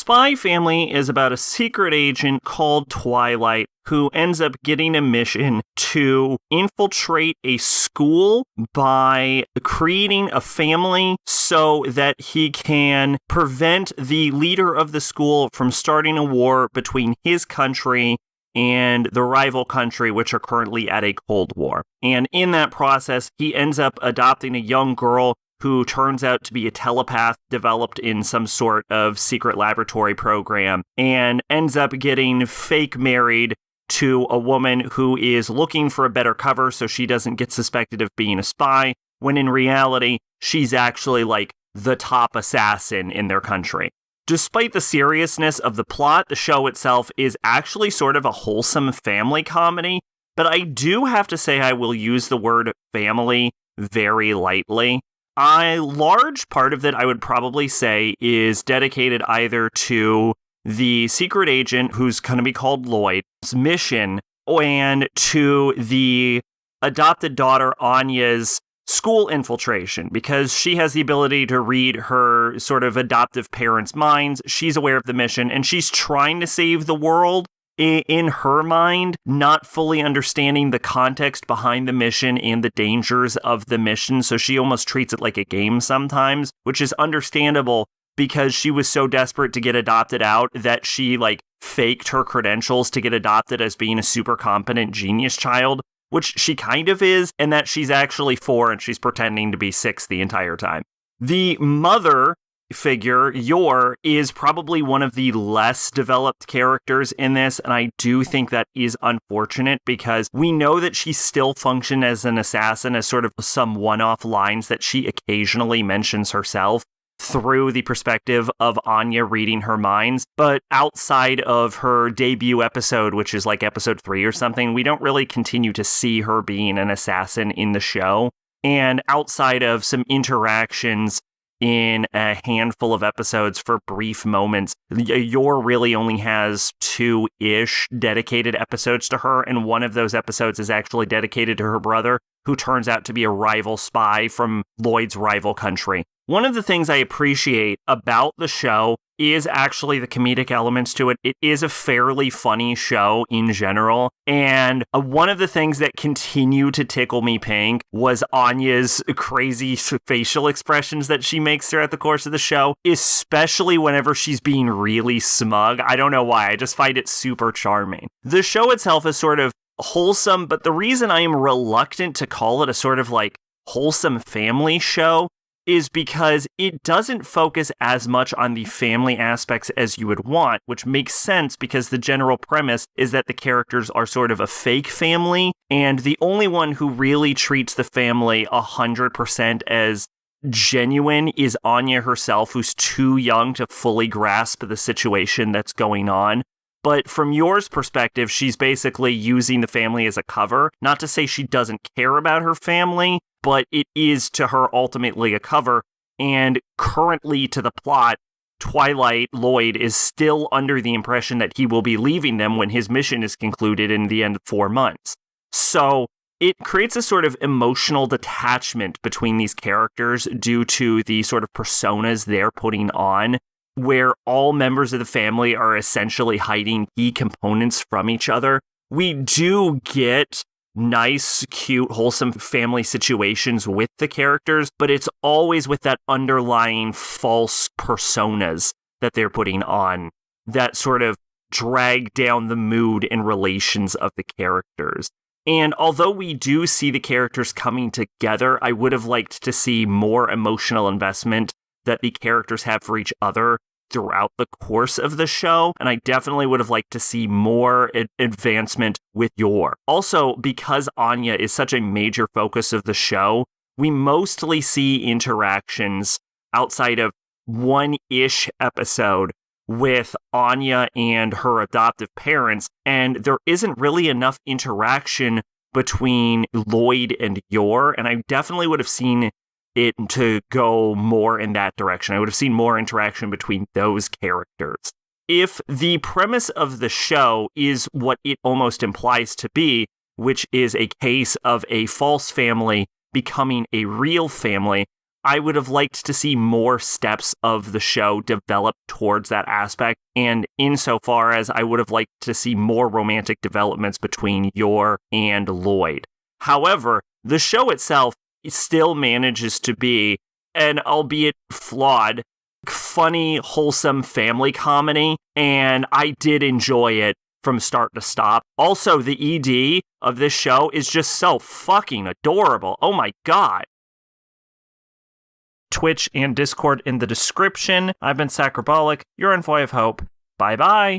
Spy Family is about a secret agent called Twilight who ends up getting a mission to infiltrate a school by creating a family so that he can prevent the leader of the school from starting a war between his country and the rival country, which are currently at a Cold War. And in that process, he ends up adopting a young girl who turns out to be a telepath developed in some sort of secret laboratory program, and ends up getting fake married to a woman who is looking for a better cover so she doesn't get suspected of being a spy, when in reality, she's actually like the top assassin in their country. Despite the seriousness of the plot, the show itself is actually sort of a wholesome family comedy, but I do have to say I will use the word family very lightly. A large part of it, I would probably say, is dedicated either to the secret agent, who's going to be called Lloyd's mission, and to the adopted daughter Anya's school infiltration, because she has the ability to read her sort of adoptive parents' minds. She's aware of the mission, and she's trying to save the world in her mind, not fully understanding the context behind the mission and the dangers of the mission. So she almost treats it like a game sometimes, which is understandable because she was so desperate to get adopted out that she like faked her credentials to get adopted as being a super competent genius child, which she kind of is, and that she's actually 4 and she's pretending to be 6 the entire time. The mother figure, Yor, is probably one of the less developed characters in this, and I do think that is unfortunate because we know that she still functions as an assassin, as sort of some one-off lines that she occasionally mentions herself through the perspective of Anya reading her minds, but outside of her debut episode, which is like episode 3 or something, we don't really continue to see her being an assassin in the show. And outside of some interactions in a handful of episodes for brief moments, Yor really only has 2-ish dedicated episodes to her, and one of those episodes is actually dedicated to her brother, who turns out to be a rival spy from Lloyd's rival country. One of the things I appreciate about the show is actually the comedic elements to it. It is a fairly funny show in general, and one of the things that continue to tickle me pink was Anya's crazy facial expressions that she makes throughout the course of the show, especially whenever she's being really smug. I don't know why, I just find it super charming. The show itself is sort of wholesome, but the reason I am reluctant to call it a sort of like wholesome family show is because it doesn't focus as much on the family aspects as you would want, which makes sense because the general premise is that the characters are sort of a fake family, and the only one who really treats the family 100% as genuine is Anya herself, who's too young to fully grasp the situation that's going on. But from Yor's perspective, she's basically using the family as a cover. Not to say she doesn't care about her family, but it is to her ultimately a cover. And currently to the plot, Twilight Lloyd is still under the impression that he will be leaving them when his mission is concluded in the end of 4 months. So it creates a sort of emotional detachment between these characters due to the sort of personas they're putting on, where all members of the family are essentially hiding key components from each other. We do get nice, cute, wholesome family situations with the characters, but it's always with that underlying false personas that they're putting on that sort of drag down the mood and relations of the characters. And although we do see the characters coming together, I would have liked to see more emotional investment that the characters have for each other throughout the course of the show, and I definitely would have liked to see more advancement with Yor. Also, because Anya is such a major focus of the show, we mostly see interactions outside of 1-ish episode with Anya and her adoptive parents, and there isn't really enough interaction between Lloyd and Yor, and I definitely would have seen it to go more in that direction. I would have seen more interaction between those characters. If the premise of the show is what it almost implies to be, which is a case of a false family becoming a real family, I would have liked to see more steps of the show develop towards that aspect. And insofar as I would have liked to see more romantic developments between Yor and Lloyd. However, the show itself still manages to be an, albeit flawed, funny, wholesome family comedy. And I did enjoy it from start to stop. Also, the ED of this show is just so fucking adorable. Oh my God. Twitch and Discord in the description. I've been Sacrobolic, your envoy of hope. Bye-bye.